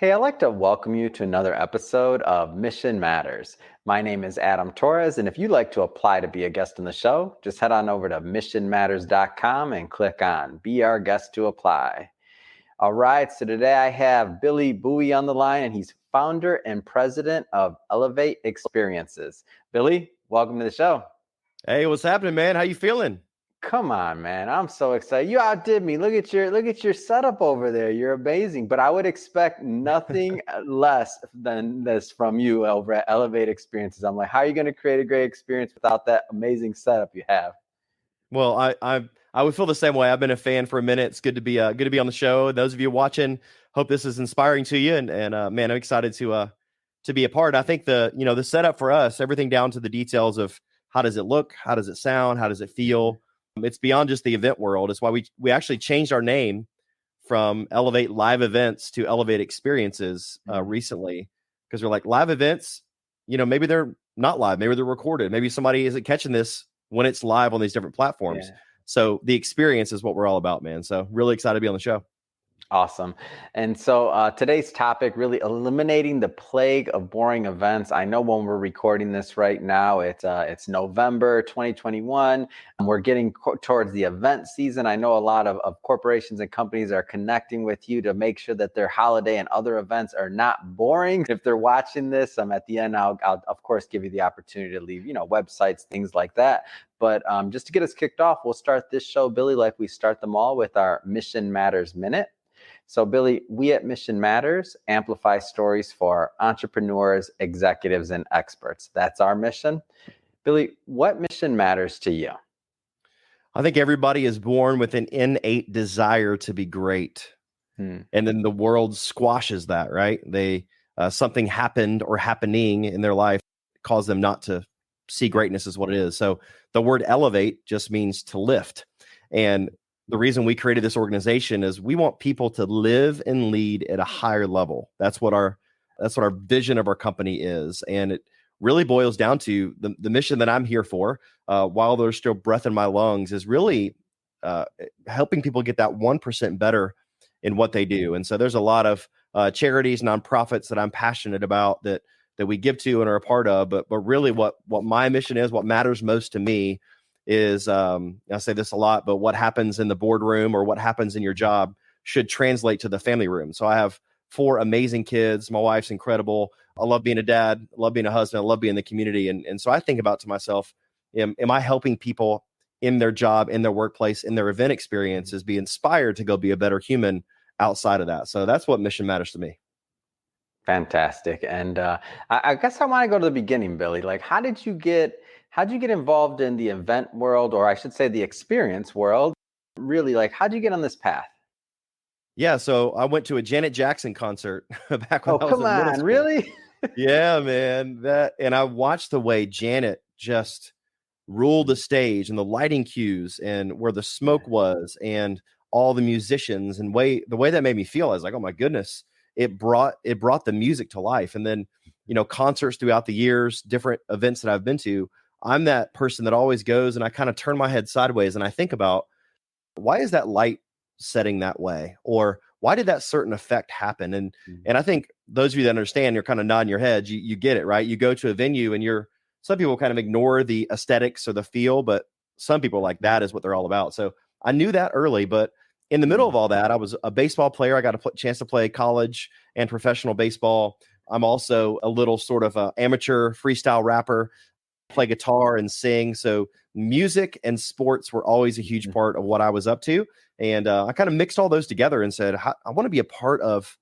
Hey, I'd like to welcome you to another episode of Mission Matters. My name is Adam Torres, and if you'd like to apply to be a guest on the show, just head on over to missionmatters.com and click on Be Our Guest to Apply. All right, so today I have Billy Boughey on the line, and he's founder and president of Elevate Experiences. Billy, welcome to the show. Hey, what's happening, man? How you feeling? Come on, man. I'm so excited. You outdid me. Look at your setup over there. You're amazing. But I would expect nothing less than this from you over at Elevate Experiences. I'm like, how are you going to create a great experience without that amazing setup you have? Well, I would feel the same way. I've been a fan for a minute. It's good to be on the show. Those of you watching, hope this is inspiring to you. And man, I'm excited to be a part. I think the setup for us, everything down to the details of how does it look, how does it sound, how does it feel. It's beyond just the event world. It's why we actually changed our name from Elevate Live Events to Elevate Experiences recently, because we're like, live events, maybe they're not live, maybe they're recorded, maybe somebody isn't catching this when it's live on these different platforms. Yeah. So the experience is what we're all about, man. So really excited to be on the show. Awesome. And so today's topic, really eliminating the plague of boring events. I know when we're recording this right now, it's November 2021, and we're getting towards the event season. I know a lot of corporations and companies are connecting with you to make sure that their holiday and other events are not boring. If they're watching this, at the end, I'll of course give you the opportunity to leave, websites, things like that. But just to get us kicked off, we'll start this show, Billy, like we start them all, with our Mission Matters Minute. So, Billy, we at Mission Matters amplify stories for entrepreneurs, executives, and experts. That's our mission. Billy, what mission matters to you? I think everybody is born with an innate desire to be great. And then the world squashes that, right? Something happened or happening in their life caused them not to see greatness as what it is. So the word elevate just means to lift. And the reason we created this organization is we want people to live and lead at a higher level. That's what our vision of our company is. And it really boils down to the mission that I'm here for, while there's still breath in my lungs, is really helping people get that 1% better in what they do. And so there's a lot of charities, nonprofits that I'm passionate about that we give to and are a part of. But really what my mission is, what matters most to me is, I say this a lot, but what happens in the boardroom or what happens in your job should translate to the family room. So I have 4 amazing kids. My wife's incredible. I love being a dad. I love being a husband. I love being in the community. And so I think about to myself, am I helping people in their job, in their workplace, in their event experiences be inspired to go be a better human outside of that? So that's what mission matters to me. Fantastic. And I guess I want to go to the beginning, Billy. Like, how did you get involved in the event world, or I should say the experience world? Really, like, how'd you get on this path? Yeah, so I went to a Janet Jackson concert back when Oh, I was come in middle on, school. really? Yeah, man. And I watched the way Janet just ruled the stage and the lighting cues and where the smoke was and all the musicians and the way that made me feel. I was like, oh my goodness, it brought the music to life. And then, concerts throughout the years, different events that I've been to, I'm that person that always goes and I kind of turn my head sideways and I think about, why is that light setting that way? Or why did that certain effect happen? And I think those of you that understand, you're kind of nodding your heads, you get it, right? You go to a venue and some people kind of ignore the aesthetics or the feel, but some people like that is what they're all about. So I knew that early, but in the middle of all that, I was a baseball player. I got a chance to play college and professional baseball. I'm also a little sort of amateur freestyle rapper, play guitar and sing. So music and sports were always a huge part of what I was up to. And I kind of mixed all those together and said, I want to be a part of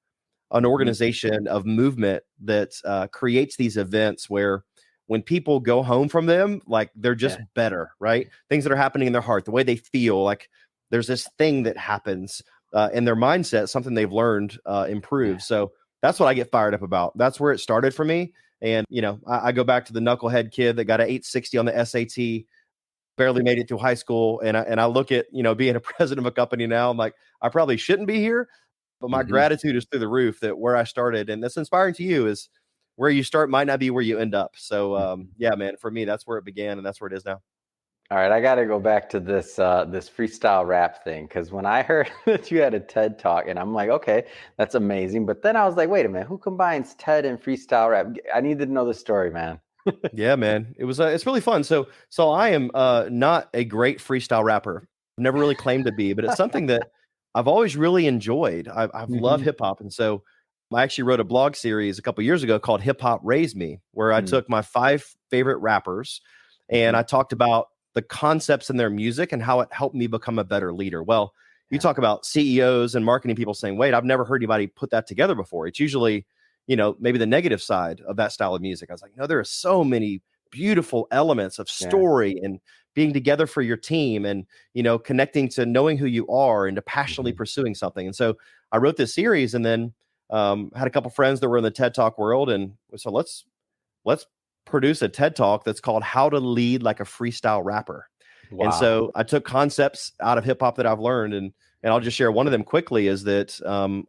an organization of movement that creates these events where when people go home from them, like they're just better, right? Things that are happening in their heart, the way they feel, like there's this thing that happens in their mindset, something they've learned improves. So that's what I get fired up about. That's where it started for me. And, I go back to the knucklehead kid that got an 860 on the SAT, barely made it through high school. And I look at, being a president of a company now, I'm like, I probably shouldn't be here, but my gratitude is through the roof that where I started. And that's inspiring to you is where you start might not be where you end up. So, yeah, man, for me, that's where it began and that's where it is now. All right, I got to go back to this freestyle rap thing, because when I heard that you had a TED talk, and I'm like, okay, that's amazing. But then I was like, wait a minute, who combines TED and freestyle rap? I needed to know the story, man. Yeah, man. It's really fun. So I am not a great freestyle rapper. Never really claimed to be, but it's something that I've always really enjoyed. I've loved Hmm. hip hop, and so I actually wrote a blog series a couple years ago called Hip Hop Raised Me, where I took my 5 favorite rappers and Hmm. I talked about the concepts in their music and how it helped me become a better leader. Well, you Yeah. talk about CEOs and marketing people saying, "Wait, I've never heard anybody put that together before." It's usually, maybe the negative side of that style of music. I was like, no, there are so many beautiful elements of Yeah. story and being together for your team and, connecting to knowing who you are and to passionately Hmm. pursuing something. And so I wrote this series and then had a couple friends that were in the TED Talk world. And so let's produce a TED Talk that's called How to Lead Like a Freestyle Rapper. And Wow. so I took concepts out of hip hop that I've learned, and I'll just share one of them quickly. Is that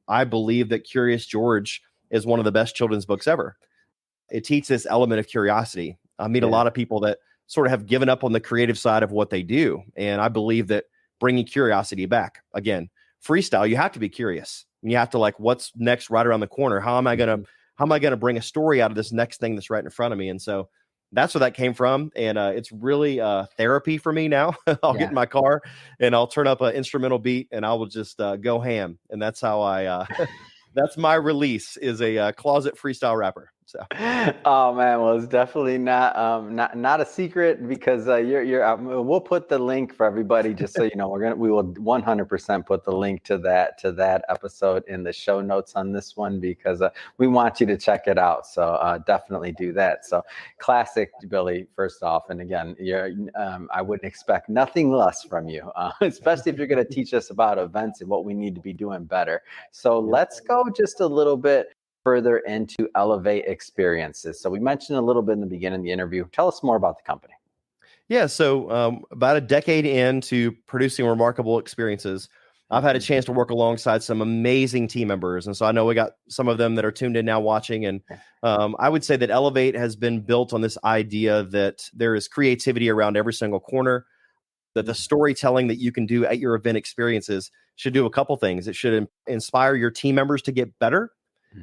I believe that Curious George is one of the best children's books ever. It teaches this element of curiosity. I meet a Yeah. lot of people that sort of have given up on the creative side of what they do, and I believe that bringing curiosity back again, freestyle, you have to be curious. You have to like, what's next right around the corner? Mhm. How am I gonna bring a story out of this next thing that's right in front of me? And so that's where that came from, and it's really therapy for me now. I'll get Yeah. in my car and I'll turn up an instrumental beat, and I will just go ham, and that's how I. That's my release is a closet freestyle rapper. So Oh man, well it's definitely not a secret, because you're we'll put the link for everybody, just so you know. We will 100% put the link to that episode in the show notes on this one, because we want you to check it out. So definitely do that. So classic Billy, first off, and again, I wouldn't expect nothing less from you, especially if you're going to teach us about events and what we need to be doing better. So yep. let's go just a little bit further into Elevate Experiences. So we mentioned a little bit in the beginning of the interview. Tell us more about the company. Yeah, so about a decade into producing remarkable experiences, I've had a Mhm. chance to work alongside some amazing team members, and so I know we got some of them that are tuned in now watching. And Yeah. I would say that Elevate has been built on this idea that there is creativity around every single corner. That the storytelling that you can do at your event experiences should do a couple things. It should inspire your team members to get better,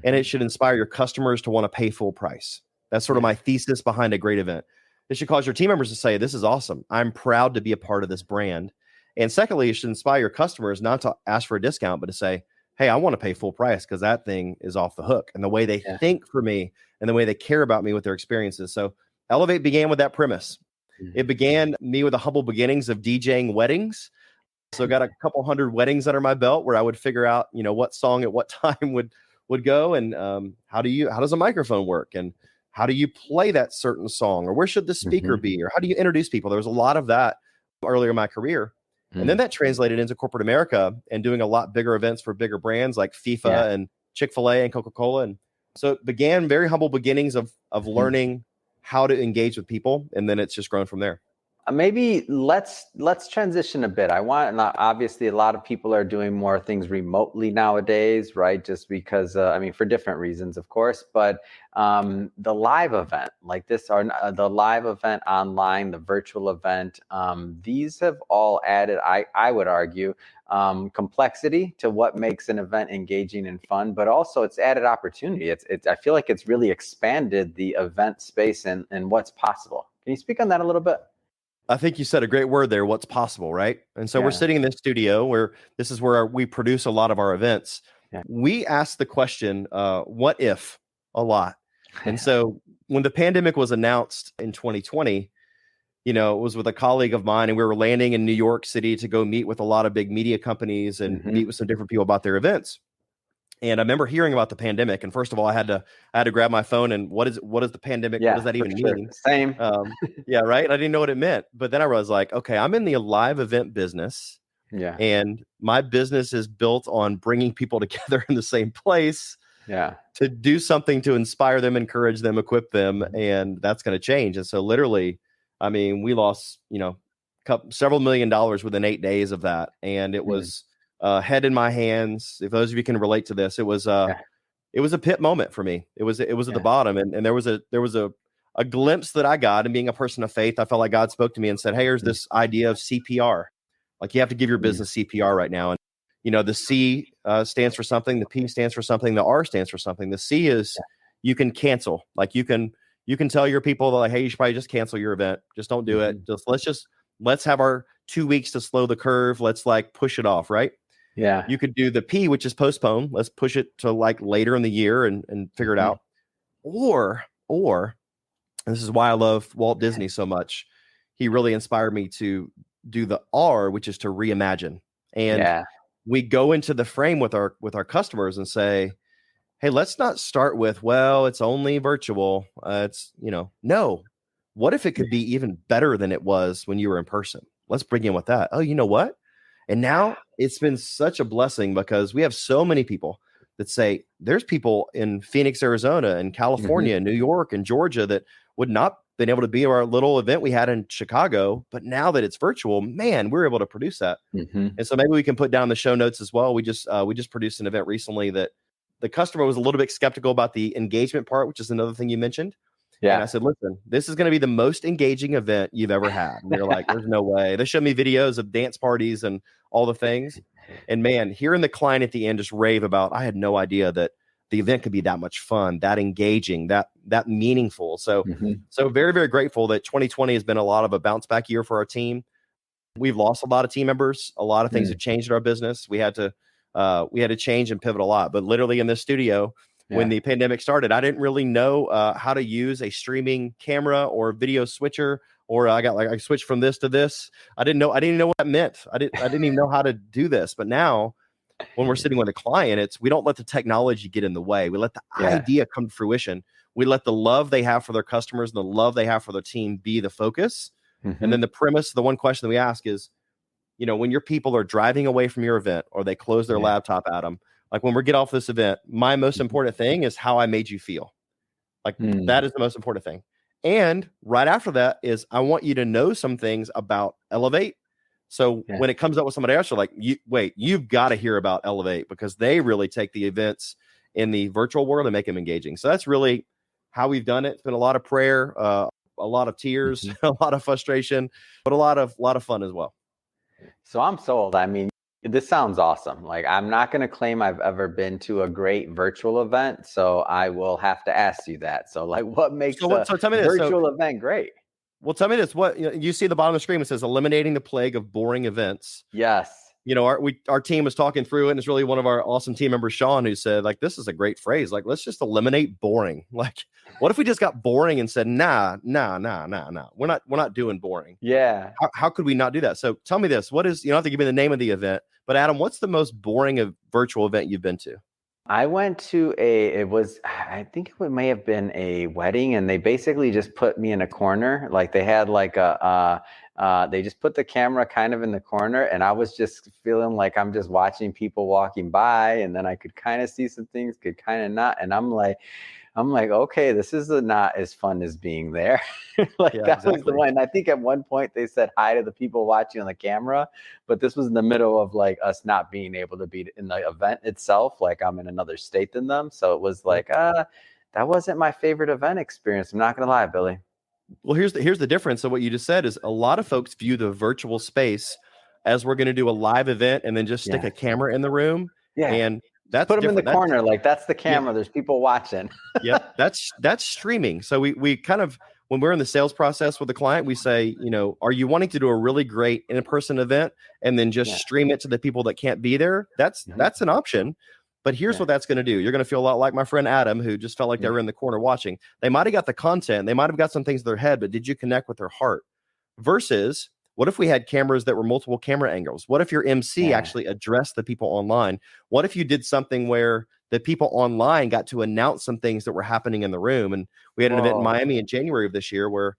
and it Mhm. should inspire your customers to want to pay full price. That's sort of Yeah. my thesis behind a great event. It should cause your team members to say, "This is awesome. I'm proud to be a part of this brand." And secondly, it should inspire your customers not to ask for a discount, but to say, "Hey, I want to pay full price because that thing is off the hook." And the way they Yeah. think for me and the way they care about me with their experiences. So Elevate began with that premise. It Mhm. began me with the humble beginnings of DJing weddings. So got a couple hundred weddings under my belt where I would figure out, what song at what time would go, and how does a microphone work, and how do you play that certain song, or where should the speaker Mhm. be, or how do you introduce people? There was a lot of that earlier in my career, and then Mm. that translated into corporate America and doing a lot bigger events for bigger brands like Yeah. FIFA and Chick-fil-A and Coca-Cola, and so it began very humble beginnings of Mhm. learning how to engage with people, and then it's just grown from there. Maybe let's transition a bit. I want, and obviously a lot of people are doing more things remotely nowadays, right? Just because, I mean, for different reasons, of course. But the live event like this, or the live event online, the virtual event, these have all added, I would argue, complexity to what makes an event engaging and fun. But also, it's added opportunity. It's I feel like it's really expanded the event space and what's possible. Can you speak on that a little bit? I think you said a great word there. What's possible, right? And so we're Yeah. sitting in this studio where this is where we produce a lot of our events. Yeah. We ask the question, "What if?" a lot. And so when the pandemic was announced in 2020, it was with a colleague of mine, and we were landing in New York City to go meet with a lot of big media companies and Hmm. meet with some different people about their events. And I remember hearing about the pandemic. And first of all, I had to grab my phone and what is the pandemic? What does Yeah, that for even sure. mean? Same. Yeah, right. And I didn't know what it meant. But then I was like, okay, I'm in the live event business, Yeah. and my business is built on bringing people together in the same place Yeah. to do something to inspire them, encourage them, equip them, Mhm. and that's going to change. And so, literally, I mean, we lost, several $1 million within 8 days of that, and it Mm. was head in my hands. If those of you can relate to this, it was Yeah. a pit moment for me. It was at the Yeah. bottom, and there was a a glimpse that I got, and being a person of faith, I felt like God spoke to me and said, hey, here's this idea of CPR. Like, you have to give your business CPR right now. And, the C stands for something. The P stands for something. The R stands for something. The C is you can cancel. Like, you can tell your people that, like, hey, you should probably just cancel your event. Just don't do it. Let's have our 2 weeks to slow the curve. Let's like push it off. Right. Yeah. You could do the P, which is postpone. Let's push it to like later in the year and figure it out. Or, and this is why I love Walt Disney so much. He really inspired me to do the R, which is to reimagine. And we go into the frame with our customers and say, hey, let's not start with, well, it's only virtual. No. What if it could be even better than it was when you were in person? Let's bring in with that. Oh, you know what? And now it's been such a blessing because we have so many people that say there's people in Phoenix, Arizona, and California, and New York, and Georgia that would not been able to be at our little event we had in Chicago. But now that it's virtual, man, we're able to produce that. And so maybe we can put down the show notes as well. We just produced an event recently that the customer was a little bit skeptical about the engagement part, which is another thing you mentioned. Yeah. And I said, listen, this is going to be the most engaging event you've ever had. And they're like, there's no way. They showed me videos of dance parties and all the things. And man, hearing the client at the end just rave about, I had no idea that the event could be that much fun, that engaging, that meaningful. So very, very grateful that 2020 has been a lot of a bounce back year for our team. We've lost a lot of team members. A lot of things have changed in our business. We had to change and pivot a lot. But literally in this studio, when the pandemic started, I didn't really know how to use a streaming camera or video switcher, or I switched from this to this. I didn't even know what that meant. I didn't even know how to do this. But now when we're sitting with a client, we don't let the technology get in the way. We let the idea come to fruition. We let the love they have for their customers and the love they have for their team be the focus. And then the premise, the one question that we ask is, when your people are driving away from your event or they close their laptop at them, like when we get off this event, my most important thing is how I made you feel. Like that is the most important thing. And right after that is I want you to know some things about Elevate. So when it comes up with somebody else, you're like, you've got to hear about Elevate because they really take the events in the virtual world and make them engaging. So that's really how we've done it. It's been a lot of prayer, a lot of tears, a lot of frustration, but a lot of fun as well. So I'm sold. I mean, this sounds awesome. Like, I'm not going to claim I've ever been to a great virtual event, so I will have to ask you that. So, like, what makes a virtual event great? Well, tell me this. What you see at the bottom of the screen, it says eliminating the plague of boring events. Yes. Our team was talking through it, and it's really one of our awesome team members, Sean, who said, like, this is a great phrase. Like, let's just eliminate boring. Like, what if we just got boring and said, nah, we're not doing boring. Yeah. How could we not do that? So tell me this. What is, you don't have to give me the name of the event, but Adam, what's the most boring virtual event you've been to? I went to I think it may have been a wedding, and they basically just put me in a corner. Like, they had like they just put the camera kind of in the corner, and I was just feeling like I'm just watching people walking by, and then I could kind of see some things, could kind of not. And I'm like, okay, this is not as fun as being there. Was the one. I think at one point they said hi to the people watching on the camera, but this was in the middle of like us not being able to be in the event itself. Like, I'm in another state than them. So it was like, that wasn't my favorite event experience. I'm not going to lie, Billy. Well, here's the difference. So what you just said is a lot of folks view the virtual space as we're going to do a live event and then just stick a camera in the room. Yeah. And that's put them in the corner. Like, that's the camera. There's people watching. That's streaming. So we kind of, when we're in the sales process with a client, we say, are you wanting to do a really great in-person event and then just stream it to the people that can't be there? That's an option. But here's what that's going to do. You're going to feel a lot like my friend Adam, who just felt like they were in the corner watching. They might have got the content. They might have got some things in their head, but did you connect with their heart? Versus, what if we had cameras that were multiple camera angles? What if your MC actually addressed the people online? What if you did something where the people online got to announce some things that were happening in the room? And we had an event in Miami in January of this year where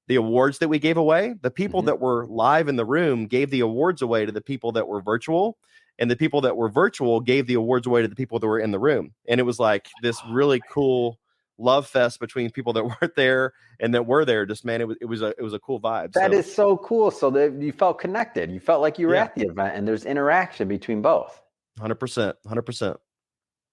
the awards that we gave away, the people that were live in the room gave the awards away to the people that were virtual. And the people that were virtual gave the awards away to the people that were in the room. And it was like this really cool love fest between people that weren't there and that were there. Just, man, it was a cool vibe. That is so cool. So that you felt connected. You felt like you were at the event, and there's interaction between both. 100%.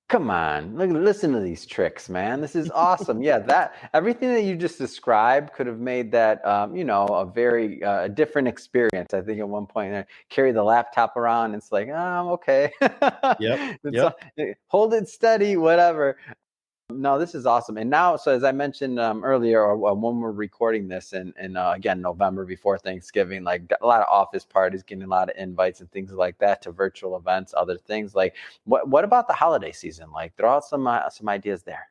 Come on, look, listen to these tricks, man. This is awesome. Yeah, that everything that you just described could have made that, a very different experience. I think at one point, carry the laptop around. It's like, oh, okay. Yep. It's, Yep. hold it steady, whatever. No, this is awesome. And now, so as I mentioned earlier, or when we're recording this, and again, November before Thanksgiving, like a lot of office parties, getting a lot of invites and things like that to virtual events, other things. Like, what about the holiday season? Like, throw out some ideas there.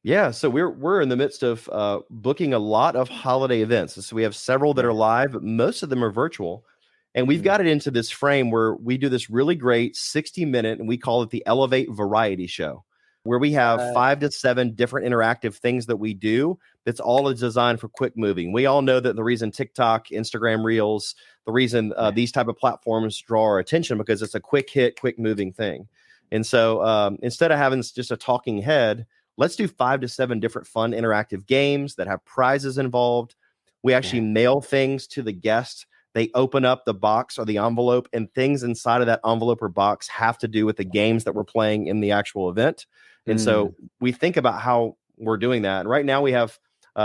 Yeah, so we're in the midst of booking a lot of holiday events. So we have several that Yeah. are live, but most of them are virtual. And we've Mhm. got it into this frame where we do this really great 60-minute, and we call it the Elevate Variety Show, where we have What? 5 to 7 different interactive things that we do. That's all designed for quick moving. We all know that the reason TikTok, Instagram Reels, the reason these type of platforms draw our attention because it's a quick hit, quick moving thing. And so instead of having just a talking head, let's do 5 to 7 different fun interactive games that have prizes involved. We actually Yeah. mail things to the guest. They open up the box or the envelope, and things inside of that envelope or box have to do with the games that we're playing in the actual event. And Mm. so we think about how we're doing that. And right now we have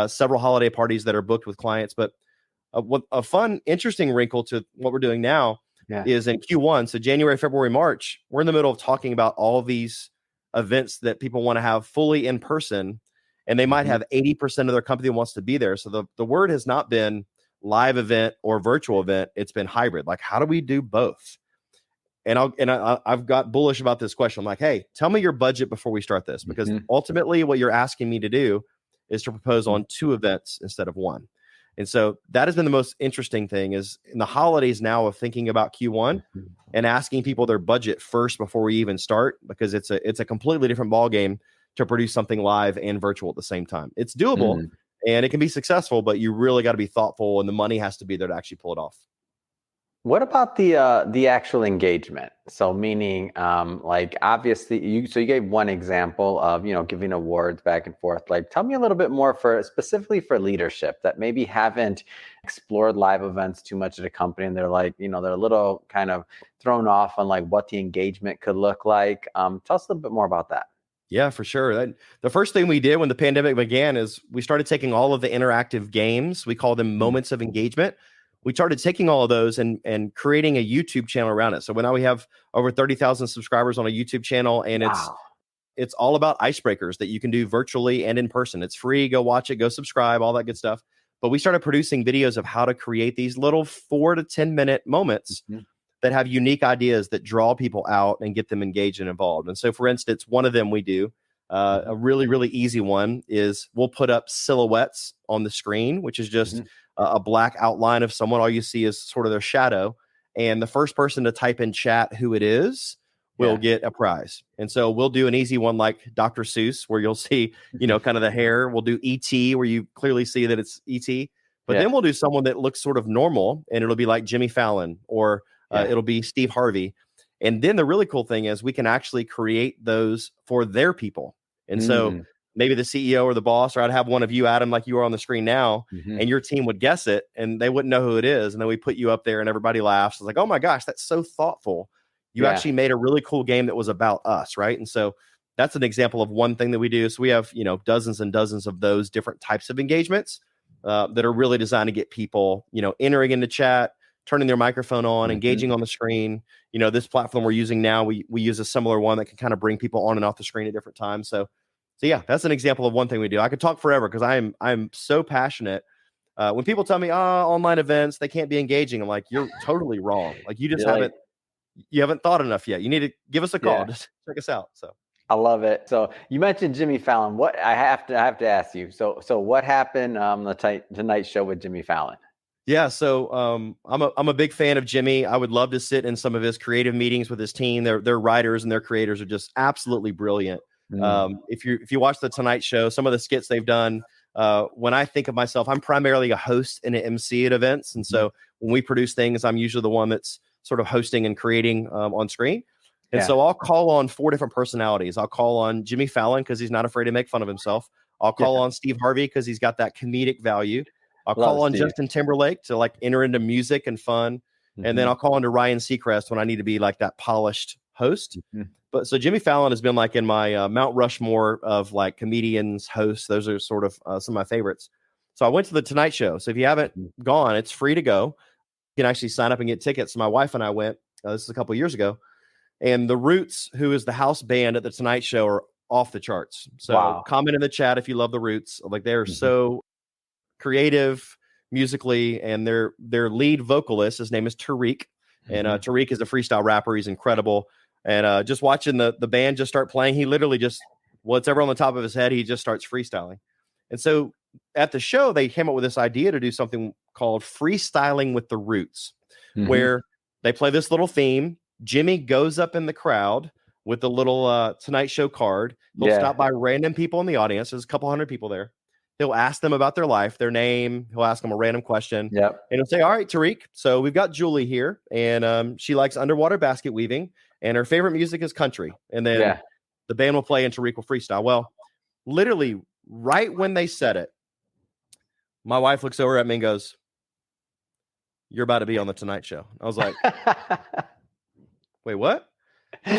several holiday parties that are booked with clients, but a fun, interesting wrinkle to what we're doing now Yeah. is in Q1. So January, February, March, we're in the middle of talking about all of these events that people want to have fully in person, and they might Mhm. have 80% of their company wants to be there. So the word has not been live event or virtual event. It's been hybrid. Like, how do we do both? And I've got bullish about this question. I'm like, hey, tell me your budget before we start this, because Mhm. ultimately what you're asking me to do is to propose on 2 events instead of 1. And so that has been the most interesting thing is in the holidays now of thinking about Q1 Mhm. and asking people their budget first before we even start, because it's a completely different ball game to produce something live and virtual at the same time. It's doable Mm. and it can be successful, but you really got to be thoughtful and the money has to be there to actually pull it off. What about the actual engagement? So meaning, like obviously, you gave one example of giving awards back and forth. Like, tell me a little bit more for specifically for leadership that maybe haven't explored live events too much at a company, and they're like, they're a little kind of thrown off on like what the engagement could look like. Tell us a little bit more about that. Yeah, for sure. The first thing we did when the pandemic began is we started taking all of the interactive games. We call them Mm. moments of engagement. We started taking all of those and creating a YouTube channel around it. So now we have over 30,000 subscribers on a YouTube channel, and Wow. it's all about icebreakers that you can do virtually and in person. It's free. Go watch it, go subscribe, all that good stuff. But we started producing videos of how to create these little 4 to 10 minute moments Mhm. that have unique ideas that draw people out and get them engaged and involved. And so, for instance, one of them we do, Mhm. a really, really easy one is we'll put up silhouettes on the screen, which is just Mhm. a black outline of someone. All you see is sort of their shadow. And the first person to type in chat who it is will Yeah. get a prize. And so we'll do an easy one like Dr. Seuss, where you'll see, kind of the hair. We'll do ET, where you clearly see that it's ET. But Yeah. then we'll do someone that looks sort of normal, and it'll be like Jimmy Fallon, or Yeah. it'll be Steve Harvey. And then the really cool thing is we can actually create those for their people. And so Mm. maybe the CEO or the boss, or I'd have one of you, Adam, like you are on the screen now, Mhm. and your team would guess it and they wouldn't know who it is. And then we put you up there and everybody laughs. It's like, oh my gosh, that's so thoughtful. You Yeah. actually made a really cool game that was about us. Right. And so that's an example of one thing that we do. So we have, dozens and dozens of those different types of engagements that are really designed to get people, entering into chat, turning their microphone on, Mhm. engaging on the screen. This platform we're using now, we use a similar one that can kind of bring people on and off the screen at different times. So yeah, that's an example of one thing we do. I could talk forever because I'm so passionate. When people tell me, online events, they can't be engaging, I'm like, you're totally wrong. Like you just You're like, haven't thought enough yet. You need to give us a call. yeah. Just check us out. So I love it. So you mentioned Jimmy Fallon. What I have to ask you. So what happened the Tonight Show with Jimmy Fallon? yeah, so I'm a big fan of Jimmy. I would love to sit in some of his creative meetings with his team. Their writers and their creators are just absolutely brilliant. Mm. If you watch the Tonight Show, some of the skits they've done. When I think of myself, I'm primarily a host and an MC at events, and Mhm. so when we produce things, I'm usually the one that's sort of hosting and creating on screen. And Yeah. so I'll call on 4 different personalities. I'll call on Jimmy Fallon because he's not afraid to make fun of himself. I'll Yeah. call on Steve Harvey because he's got that comedic value. I'll Love call on Steve. Justin Timberlake to enter into music and fun. And then Mhm. I'll call into Ryan Seacrest when I need to be like that polished host. Mhm. But so Jimmy Fallon has been like in my Mount Rushmore of like comedians, hosts. Those are sort of some of my favorites. So I went to the Tonight Show. So if you haven't gone, it's free to go. You can actually sign up and get tickets. So my wife and I went. This is a couple of years ago. And the Roots, who is the house band at the Tonight Show, are off the charts. So Wow. comment in the chat if you love the Roots. Like they're Mhm. so creative musically, and their lead vocalist, his name is Tariq, and Tariq is a freestyle rapper. He's incredible. And just watching the band just start playing, he literally just whatever on the top of his head, he just starts freestyling. And so at the show, they came up with this idea to do something called freestyling with the Roots, where they play this little theme. Jimmy goes up in the crowd with the little Tonight Show card. He'll stop by random people in the audience. There's a couple hundred people there. He'll ask them about their life, their name. He'll ask them a random question. Yep. And he'll say, all right, Tariq, so we've got Julie here, and she likes underwater basket weaving, and her favorite music is country. And then the band will play and Tariq will freestyle. Well, literally right when they said it, my wife looks over at me and goes, you're about to be on the Tonight Show. I was like, wait, what?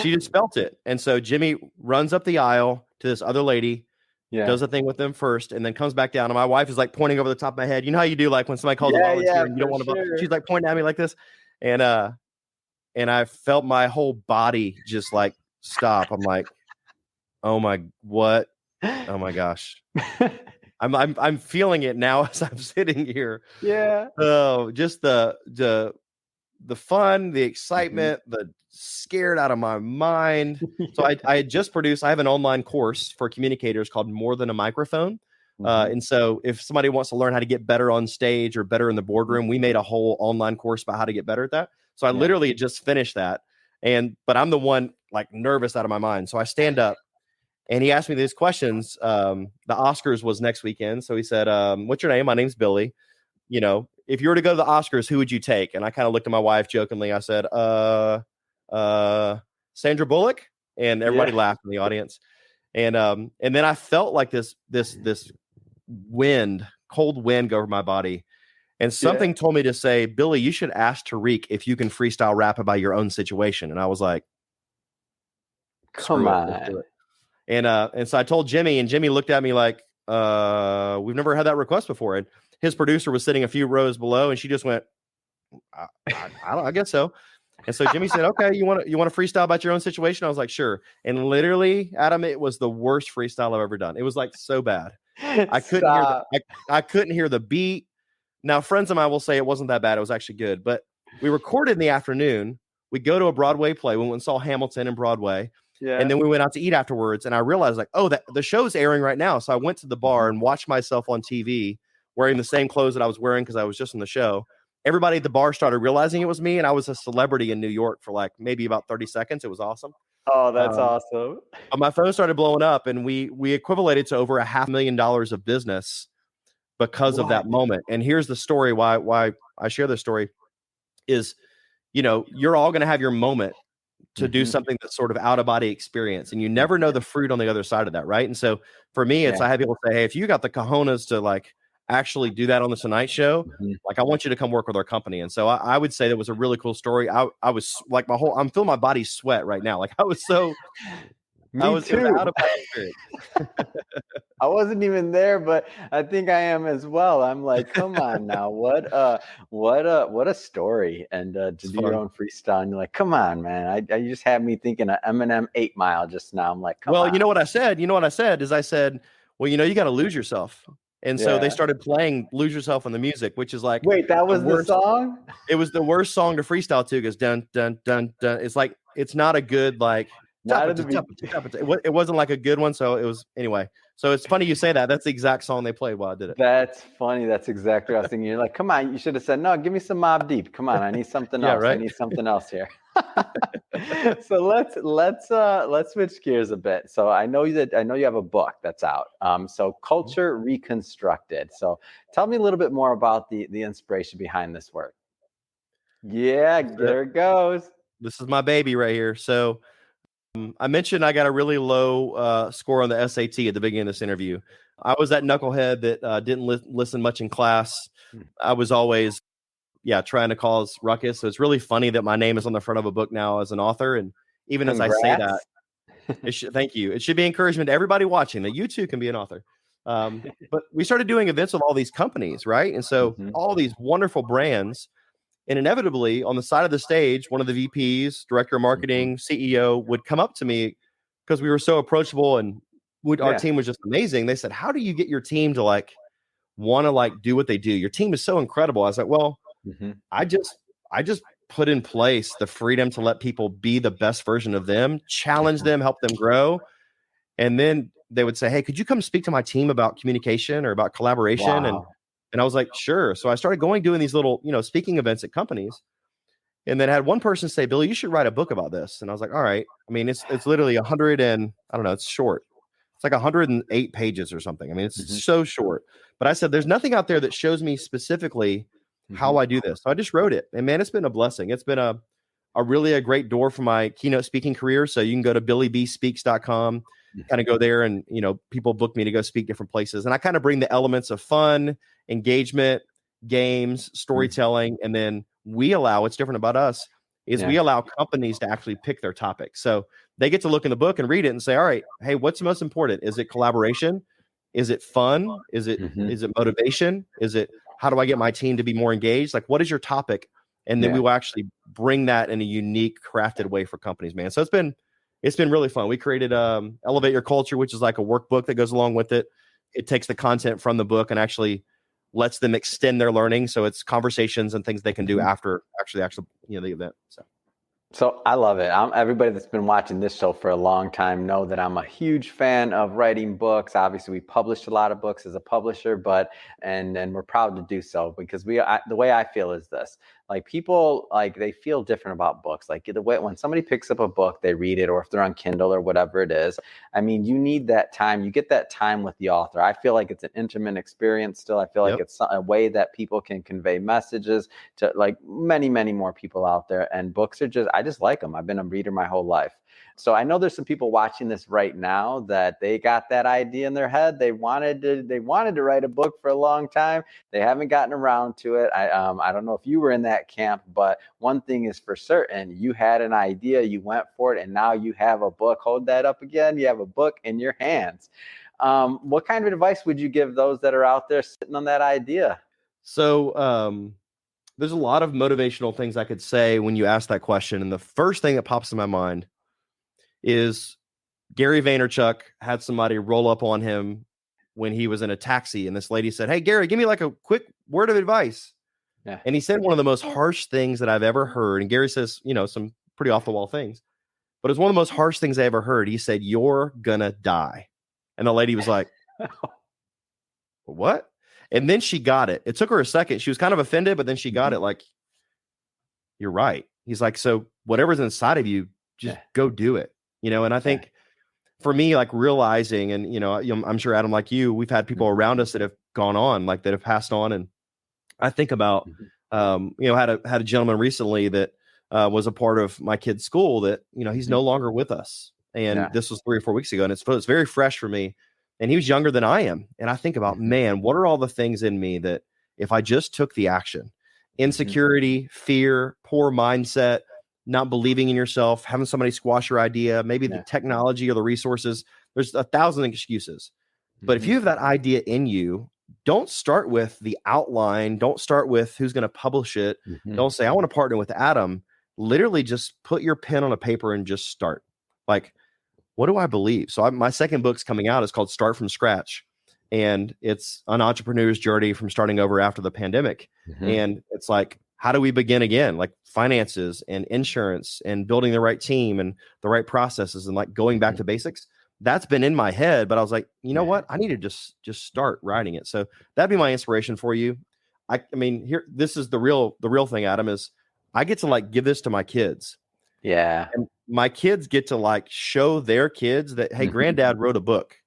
She just felt it. And so Jimmy runs up the aisle to this other lady, does a thing with them first, and then comes back down. And my wife is like pointing over the top of my head. You know how you do like when somebody calls a volunteer and you don't want to. She's like pointing at me like this, and I felt my whole body just like stop. I'm like, oh my, what? Oh my gosh. I'm feeling it now as I'm sitting here. Yeah. Oh, just the fun, the excitement, the scared out of my mind. So I had just produced, I have an online course for communicators called More Than a Microphone. And so if somebody wants to learn how to get better on stage or better in the boardroom, we made a whole online course about how to get better at that. So I literally just finished that. But I'm the one like nervous out of my mind. So I stand up and he asked me these questions. The Oscars was next weekend. So he said, what's your name? My name's Billy. You know, if you were to go to the Oscars, who would you take? And I kind of looked at my wife jokingly. I said, Sandra Bullock, and everybody laughed in the audience. And then I felt like this cold wind go over my body. And something told me to say, Billy, you should ask Tariq if you can freestyle rap about your own situation. And I was like, come on. And so I told Jimmy, and Jimmy looked at me like, we've never had that request before. And his producer was sitting a few rows below, and she just went, I guess so. And so Jimmy said, okay, you want to freestyle about your own situation? I was like, sure. And literally, Adam, it was the worst freestyle I've ever done. It was like so bad. I couldn't hear the beat. Now, friends of mine will say it wasn't that bad. It was actually good. But we recorded in the afternoon. We go to a Broadway play. We went and saw Hamilton and Broadway. Yeah. And then we went out to eat afterwards. And I realized like, oh, the show's airing right now. So I went to the bar and watched myself on TV wearing the same clothes that I was wearing because I was just in the show. Everybody at the bar started realizing it was me, and I was a celebrity in New York for like maybe about 30 seconds. It was awesome. Oh, that's awesome. My phone started blowing up, and we equivalated to over $500,000 of business because of that moment. And here's the story why I share this story is, you know, you're all going to have your moment to do something that's sort of out of body experience, and you never know the fruit on the other side of that, right? And so for me, it's I have people say, hey, if you got the cojones to like actually do that on the Tonight Show, like I want you to come work with our company. And so I would say that was a really cool story. I was like I'm feeling my body sweat right now. Like I was so Me too. Out of my experience. I wasn't even there, but I think I am as well. I'm like, come on now, what a story, and to do your own freestyle. And you're like, come on, man. You just had me thinking of Eminem 8 Mile just now. I'm like, come on. Well, you know what I said? I said, well, you got to lose yourself. And so they started playing "Lose Yourself" in the music, which is like, wait, that was the song? It was the worst song to freestyle to because dun dun dun dun. It's like it's not a good like. It wasn't like a good one, so it was anyway. So it's funny you say that. That's the exact song they played while I did it. That's funny. That's exactly what I was thinking. You're like, come on, you should have said, no, give me some Mobb Deep. Come on, I need something else. Right? I need something else here. So let's switch gears a bit. So I know you have a book that's out. So Culture Reconstructed. So tell me a little bit more about the inspiration behind this work. Yeah, there it goes. This is my baby right here. So I mentioned I got a really low score on the SAT at the beginning of this interview. I was that knucklehead that didn't listen much in class. I was always, trying to cause ruckus. So it's really funny that my name is on the front of a book now as an author. And even as I say that, Congrats. thank you. It should be encouragement to everybody watching that you too can be an author. But we started doing events with all these companies, right? And so all these wonderful brands, and inevitably on the side of the stage, one of the VPs, director of marketing, CEO would come up to me because we were so approachable and our team was just amazing. They said, how do you get your team to like want to like do what they do? Your team is so incredible. I was like, well, I just put in place the freedom to let people be the best version of them, challenge them, help them grow. And then they would say, hey, could you come speak to my team about communication or about collaboration? Wow. And I was like, sure. So I started doing these little, speaking events at companies. And then I had one person say, Billy, you should write a book about this. And I was like, all right. I mean, it's literally 100 and I don't know, it's short. It's like 108 pages or something. I mean, it's so short. But I said, there's nothing out there that shows me specifically how I do this. So I just wrote it. And man, it's been a blessing. It's been a really a great door for my keynote speaking career. So you can go to billybspeaks.com, kind of go there and, people book me to go speak different places. And I kind of bring the elements of fun, engagement, games, storytelling. And then we allow, what's different about us is we allow companies to actually pick their topic. So they get to look in the book and read it and say, all right, hey, what's the most important? Is it collaboration? Is it fun? Is it motivation? Is it, how do I get my team to be more engaged? Like, what is your topic? And then we will actually bring that in a unique, crafted way for companies, man. So it's been really fun. We created Elevate Your Culture, which is like a workbook that goes along with it. It takes the content from the book and actually lets them extend their learning. So it's conversations and things they can do after actually, the event. So I love it. Everybody that's been watching this show for a long time know that I'm a huge fan of writing books. Obviously, we published a lot of books as a publisher, and we're proud to do so because the way I feel is this: like people, like they feel different about books. Like the way when somebody picks up a book, they read it, or if they're on Kindle or whatever it is. I mean, you need that time. You get that time with the author. I feel like it's an intimate experience still. I feel like it's a way that people can convey messages to like many, many more people out there. And books are I just like them. I've been a reader my whole life. So I know there's some people watching this right now that they got that idea in their head. They wanted to write a book for a long time. They haven't gotten around to it. I don't know if you were in that camp, but one thing is for certain, you had an idea, you went for it, and now you have a book. Hold that up again. You have a book in your hands. What kind of advice would you give those that are out there sitting on that idea? So there's a lot of motivational things I could say when you ask that question. And the first thing that pops in my mind is Gary Vaynerchuk had somebody roll up on him when he was in a taxi. And this lady said, hey, Gary, give me like a quick word of advice. Yeah. And he said one of the most harsh things that I've ever heard. And Gary says, some pretty off the wall things, but it's one of the most harsh things I ever heard. He said, you're gonna die. And the lady was like, what? And then she got it. It took her a second. She was kind of offended, but then she got it. Like, you're right. He's like, so whatever's inside of you, just go do it. And I think for me, like realizing, and, I'm sure Adam, like you, we've had people around us that have gone on, like that have passed on. And I think about, had a gentleman recently that was a part of my kid's school that, he's no longer with us. And this was 3 or 4 weeks ago. And it's very fresh for me. And he was younger than I am. And I think about, man, what are all the things in me that if I just took the action, insecurity, fear, poor mindset, not believing in yourself, having somebody squash your idea, maybe the technology or the resources, there's 1,000 excuses. But if you have that idea in you, don't start with the outline. Don't start with who's going to publish it. Don't say, I want to partner with Adam. Literally just put your pen on a paper and just start. Like, what do I believe? So my second book's coming out. It's called Start From Scratch. And it's an entrepreneur's journey from starting over after the pandemic. And it's like, how do we begin again? Like finances and insurance and building the right team and the right processes and like going back to basics. That's been in my head, but I was like, you know what? I need to just start writing it. So that'd be my inspiration for you. I mean, here, this is the real thing, Adam, is I get to like give this to my kids. Yeah. And my kids get to like show their kids that, hey, granddad wrote a book.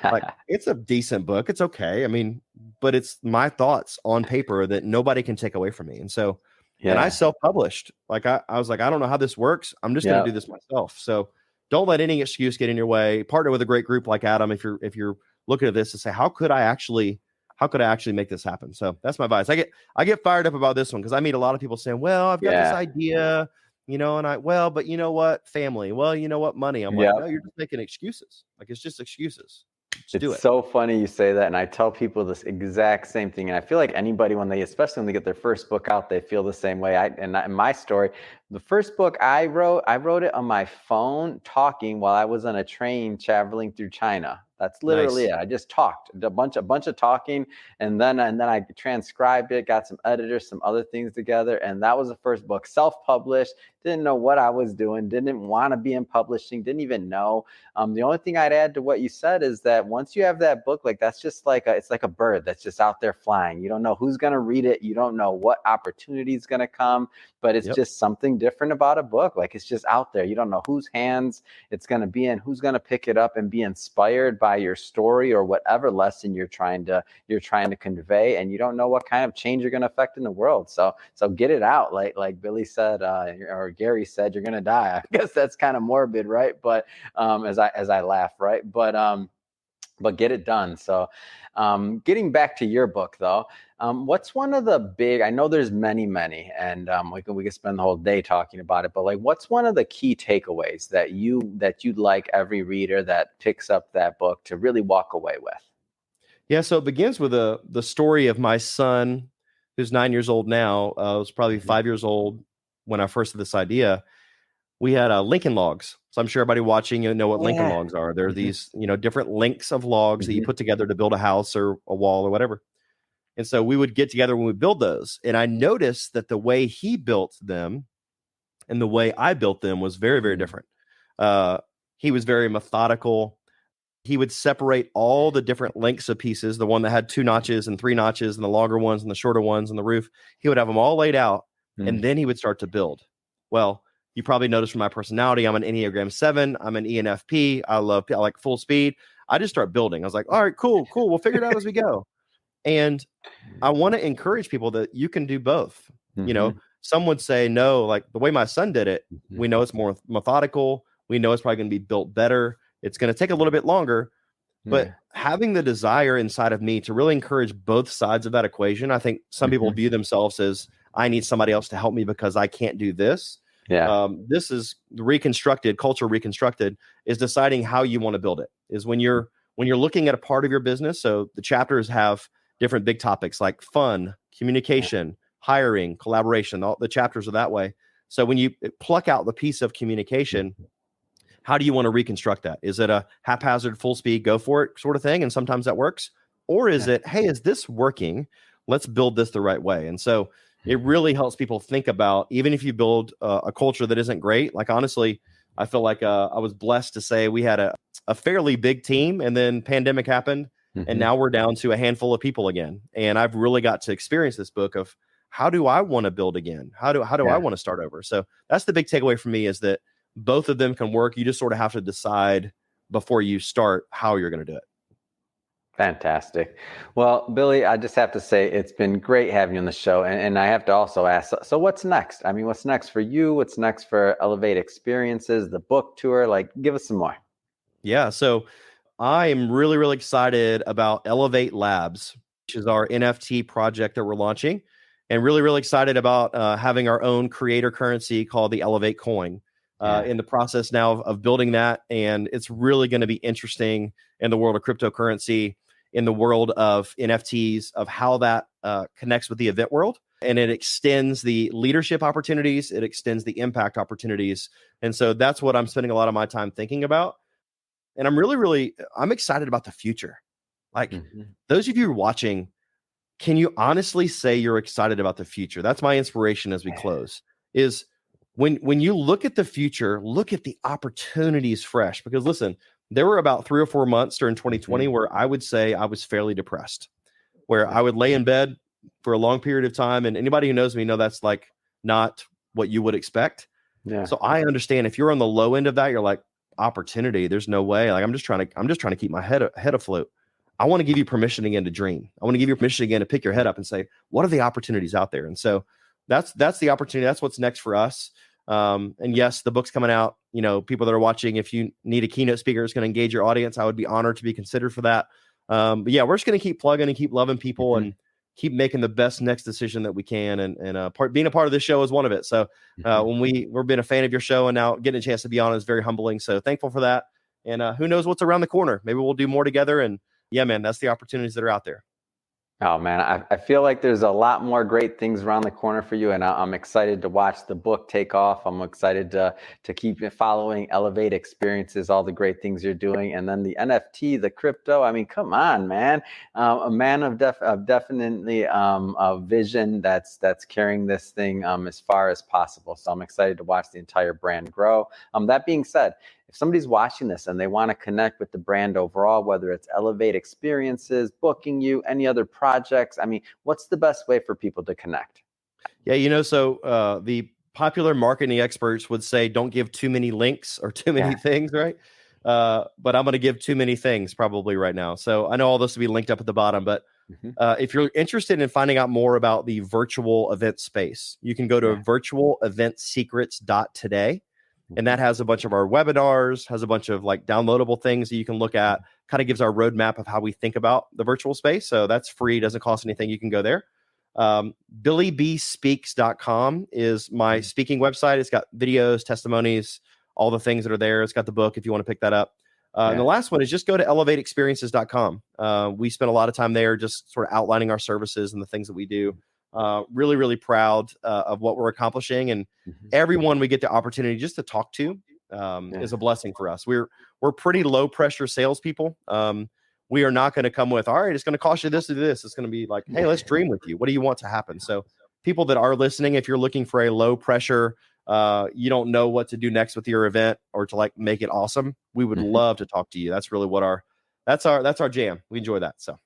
Like, it's a decent book. It's okay. I mean, but it's my thoughts on paper that nobody can take away from me. And so, and I self-published. Like I was like, I don't know how this works. I'm just going to do this myself. So don't let any excuse get in your way. Partner with a great group like Adam. If you're looking at this to say, how could I actually make this happen? So that's my advice. I get fired up about this one because I meet a lot of people saying, well, I've got this idea but you know what? Family. Well, you know what? Money. I'm like, no, Yeah. you're just making excuses. Like, it's just excuses. Just do It's it. so funny you say that, and I tell people this exact same thing. And I feel like anybody, especially when they get their first book out, they feel the same way. In my story, the first book I wrote it on my phone, talking while I was on a train traveling through China. That's literally Nice. it. I just talked a bunch of talking, and then I transcribed it, got some editors, some other things together, and that was the first book, self-published. Didn't know what I was doing, didn't want to be in publishing, didn't even know. The only thing I'd add to what you said is that once you have that book, like that's just it's like a bird that's just out there flying. You don't know who's going to read it. You don't know what opportunity is going to come, but it's Yep. just something different about a book. Like it's just out there. You don't know whose hands it's going to be in, who's going to pick it up and be inspired by your story or whatever lesson you're trying to convey. And you don't know what kind of change you're going to affect in the world. So get it out. Like Billy said, or Gary said, you're going to die. I guess that's kind of morbid, right? But as I laugh, right? But get it done. So getting back to your book though, what's one of the big, I know there's many, and we can spend the whole day talking about it, but like what's one of the key takeaways that you'd like every reader that picks up that book to really walk away with? Yeah, so it begins with the story of my son, who's 9 years old now. Was probably 5 years old when I first had this idea. We had Lincoln logs. So I'm sure everybody watching, know what Lincoln logs are. They're these, different links of logs that you put together to build a house or a wall or whatever. And so we would get together when we build those. And I noticed that the way he built them and the way I built them was very, very different. He was very methodical. He would separate all the different lengths of pieces, the one that had 2 notches and 3 notches and the longer ones and the shorter ones and the roof. He would have them all laid out and then he would start to build. Well, you probably noticed from my personality, I'm an Enneagram 7. I'm an ENFP. I like full speed. I just start building. I was like, all right, cool. We'll figure it out as we go. And I want to encourage people that you can do both. Some would say, no, like the way my son did it, we know it's more methodical. We know it's probably going to be built better. It's going to take a little bit longer. But having the desire inside of me to really encourage both sides of that equation, I think some people view themselves as, I need somebody else to help me because I can't do this. Yeah. This is culture reconstructed is deciding how you want to build it. Is when you're looking at a part of your business. So the chapters have different big topics like fun, communication, hiring, collaboration. All the chapters are that way. So when you pluck out the piece of communication, how do you want to reconstruct that? Is it a haphazard, full speed, go for it sort of thing? And sometimes that works. Or is it, hey, is this working? Let's build this the right way. And so it really helps people think about, even if you build a culture that isn't great, like honestly, I feel like I was blessed to say we had a fairly big team and then pandemic happened and now we're down to a handful of people again. And I've really got to experience this book of how do I want to build again? How do I want to start over? So that's the big takeaway for me is that both of them can work. You just sort of have to decide before you start how you're going to do it. Fantastic. Well, Billy, I just have to say it's been great having you on the show. And I have to also ask, so what's next? I mean, what's next for you? What's next for Elevate Experiences, the book tour? Like, give us some more. Yeah. So I am really, really excited about Elevate Labs, which is our NFT project that we're launching, and really, really excited about having our own creator currency called the Elevate Coin. In the process now of building that. And it's really going to be interesting in the world of cryptocurrency, in the world of NFTs, of how that connects with the event world. And it extends the leadership opportunities. It extends the impact opportunities. And so that's what I'm spending a lot of my time thinking about. And I'm really, I'm excited about the future. Like those of you watching, can you honestly say you're excited about the future? That's my inspiration as we close is when you look at the future, look at the opportunities fresh, because listen, there were about 3 or 4 months during 2020 where I would say I was fairly depressed, where I would lay in bed for a long period of time. And anybody who knows me know that's like not what you would expect. Yeah. So I understand if you're on the low end of that, you're like, opportunity, there's no way. Like I'm just trying to keep my head afloat. I want to give you permission again to dream. I want to give you permission again to pick your head up and say, what are the opportunities out there? And so that's the opportunity. That's what's next for us. And yes, the book's coming out. People that are watching, if you need a keynote speaker that's going to engage your audience, I would be honored to be considered for that. But yeah, we're just going to keep plugging and keep loving people. And keep making the best next decision that we can. And being a part of this show is one of it. So when we're been a fan of your show and now getting a chance to be on is very humbling. So thankful for that. And who knows what's around the corner? Maybe we'll do more together. And yeah, man, that's the opportunities that are out there. Oh man, I feel like there's a lot more great things around the corner for you, and I'm excited to watch the book take off. I'm excited to keep following Elevate Experiences, all the great things you're doing, and then the NFT, the crypto. I mean, come on, man, a man of definitely a vision that's carrying this thing as far as possible. So I'm excited to watch the entire brand grow. That being said, if somebody's watching this and they want to connect with the brand overall, whether it's Elevate Experiences, booking you, any other projects, I mean, what's the best way for people to connect? Yeah, so the popular marketing experts would say don't give too many links or too many things, right? But I'm going to give too many things probably right now. So I know all this will be linked up at the bottom, but if you're interested in finding out more about the virtual event space, you can go to virtualeventsecrets.today. And that has a bunch of our webinars, has a bunch of like downloadable things that you can look at, kind of gives our roadmap of how we think about the virtual space. So that's free, doesn't cost anything. You can go there. BillyBspeaks.com is my speaking website. It's got videos, testimonies, all the things that are there. It's got the book if you want to pick that up. And the last one is just go to elevateexperiences.com. We spend a lot of time there just sort of outlining our services and the things that we do. Really, really proud of what we're accomplishing, and everyone we get the opportunity just to talk to is a blessing for us. We're pretty low pressure salespeople. We are not going to come with, all right, it's going to cost you this or this. It's going to be like, hey, let's dream with you. What do you want to happen? So people that are listening, if you're looking for a low pressure, you don't know what to do next with your event or to like make it awesome, we would love to talk to you. That's really what that's our jam. We enjoy that. So.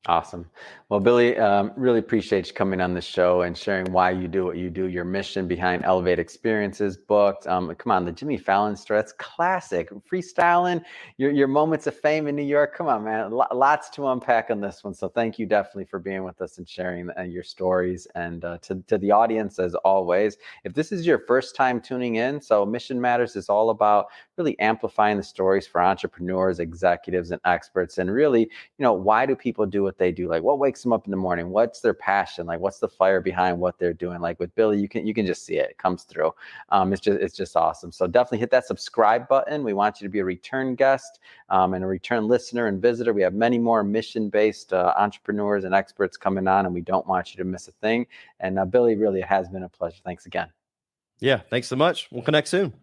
Awesome. Well, Billy, really appreciate you coming on the show and sharing why you do what you do, your mission behind Elevate Experiences, booked. Come on, the Jimmy Fallon story, that's classic. Freestyling, your moments of fame in New York. Come on, man. Lots to unpack on this one. So thank you definitely for being with us and sharing your stories. And to the audience, as always, if this is your first time tuning in, so Mission Matters is all about really amplifying the stories for entrepreneurs, executives, and experts. And really, why do people do what they do? Like, what wakes them up in the morning? What's their passion? Like, what's the fire behind what they're doing? Like with Billy, you can just see it comes through. It's just awesome. So definitely hit that subscribe button. We want you to be a return guest and a return listener and visitor. We have many more mission-based entrepreneurs and experts coming on, and we don't want you to miss a thing. And Billy, really, it has been a pleasure. Thanks again. Yeah, thanks so much. We'll connect soon.